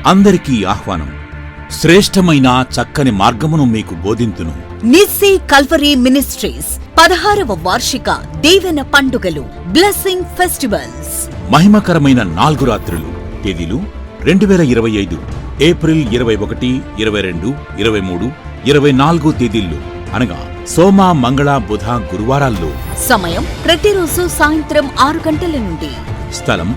అందరికీ ఆహ్వానం. శ్రేష్టమైన చక్కని మార్గమును మీకు బోధింతును. నిస్సీ కల్వరీ మినిస్ట్రీస్ 16వ వార్షిక దీవెన పండుగలు, బ్లెస్సింగ్ ఫెస్టివల్స్. మహిమకరమైన 4 రాత్రులు. తేదీలు 2025 ఏప్రిల్ 21, 22, 23, 24 తేదీల్లో, అనగా సోమ, మంగళ, బుధ, గురువారాల్లో. సమయం ప్రతిరోజు సాయంత్రం 6 గంటల నుండి. స్థలం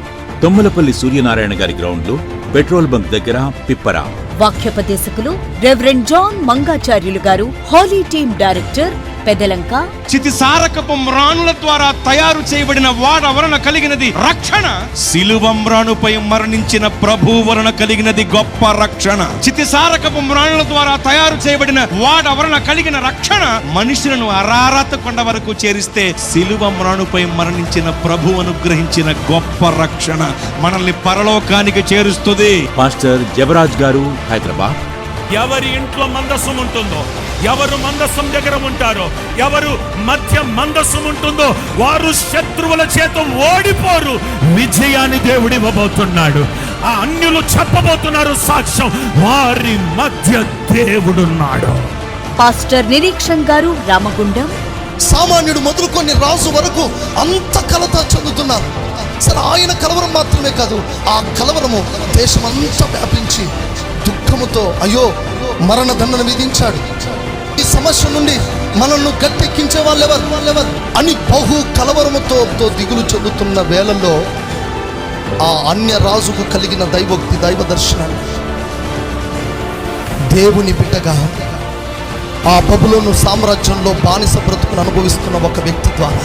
తొమ్మలపల్లి సూర్యనారాయణ గారి గ్రౌండ్ లో, పెట్రోల్ బంక్ దగ్గర, పిప్పర. వాక్యోపదేశకులు రెవరెండ్ జాన్ మంగాచార్యులు గారు, హోలీ టీమ్ డైరెక్టర్, పెదలంక. చితిసారకపు మ్రాణుల ద్వారా తయారు చేయబడిన వాడ వలన కలిగినది రక్షణ. సిలువ మ్రాణుపై మరణించిన ప్రభు వలన కలిగినది గొప్ప రక్షణ. చితిసారకపు మ్రాణుల ద్వారా తయారు చేయబడిన వాడ వలన కలిగిన రక్షణ మనుషులను అరారత కొండ వరకు చేరిస్తే, సిలువ మ్రాణుపై మరణించిన ప్రభు అనుగ్రహించిన గొప్ప రక్షణ మనల్ని పరలోకానికి చేరుస్తుంది. పాస్టర్ జబరాజ్ గారు, హైదరాబాద్. ఎవరి ఇంట్లో మందస్సం ఉంటుందో, ఎవరు మందస్సం దగ్గర ఉంటారో, ఎవరు మధ్య మందస్సం ఉంటుందో వారు శత్రువుల చేత ఓడిపోరు. విజయాన్ని దేవుడు ఇవ్వబోతున్నాడు. ఆ అన్యులు చెప్పబోతున్నారు సాక్ష్యం, వారి మధ్య దేవుడున్నాడు. పాస్టర్ నిరీక్షణ్ గారు, రామగుండం. సామాన్యుడు మొదలుకొని రాజు వరకు అంత కలత చెందుతున్నారు. సరే, ఆయన కలవరం మాత్రమే కాదు, ఆ కలవరము దేశమంతా వ్యాపించి దుఃఖముతో అయ్యో మరణ దండన విధించాడు, ఈ సమస్య నుండి మనల్ని గట్టెక్కించే వాళ్ళెవరు అని బహు కలవరముతో దిగులు చెందుతున్న వేళల్లో ఆ అన్య రాజుకు కలిగిన దైవోక్తి, దైవ దర్శనాన్ని దేవుని బిడ్డగా ఆ బబులోను సామ్రాజ్యంలో బానిస బ్రతుకును అనుభవిస్తున్న ఒక వ్యక్తి ద్వారా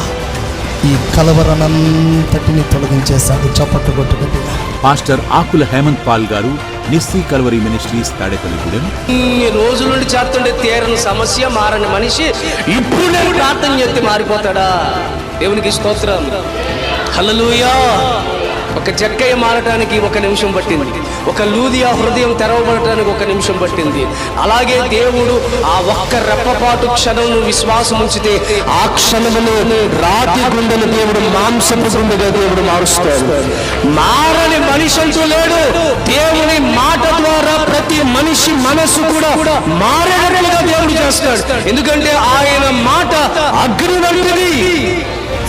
ఈ కలవరనంతటిని తొలగించేశాడు. చప్పట్లు కొట్టుకుంటున్నా. పాస్టర్ ఆకుల హేమంత్ పాల్ గారు, నిస్సీ కల్వరీ మినిస్ట్రీస్, తాడేపల్లిగూడెం. ఈ రోజుల నుండి చేస్తుండే తీరని సమస్య, మారని మనిషి ఇప్పుడు నేను ప్రార్థన చేస్తే మారిపోతాడా? దేవునికి స్తోత్రం, హల్లెలూయా. ఒక జక్కయ్య మారటానికి 1 నిమిషం పట్టింది, ఒక లూదియా హృదయం తెరవబడటానికి 1 నిమిషం పట్టింది. అలాగే దేవుడు ఆ ఒక్క రెప్పపాటు క్షణం విశ్వాసం ఉంచితే ఆ క్షణములో రాతి గుండెను దేవుడు మాంసపు గుండెగా దేవుడు మారుస్తాడు. మారని మనిషి అంటూ లేడు. దేవుని మాట ద్వారా ప్రతి మనిషి మనసు కూడా మారేటట్లుగా దేవుడు చేస్తాడు. ఎందుకంటే ఆయన మాట అగ్ని వంటిది.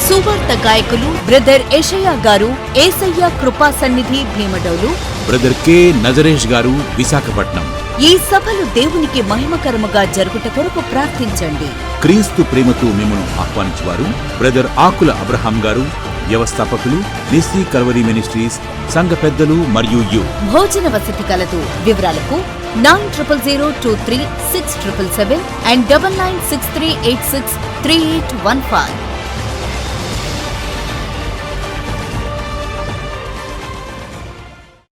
సువార్త గాయకులు బ్రదర్ యెషయా గారు, యేసయ్య కృపా సన్నిధి, భీమడోలు. బ్రదర్ కె నజరేష్ గారు, విశాఖపట్నం. ఈ సభలు దేవునికి మహిమకరముగా జరుగుట కొరకు ప్రార్థించండి. క్రీస్తు ప్రేమతో మిమ్మల్ని ఆహ్వానించువారు బ్రదర్ ఆకుల అబ్రహాం గారు, వ్యవస్థాపకులు, నిస్సీ కల్వరీ మినిస్ట్రీస్, సంఘ పెద్దలు మరియు భోజన వసతి కలదు. వివరాలకు 9000236777 and 9963863815.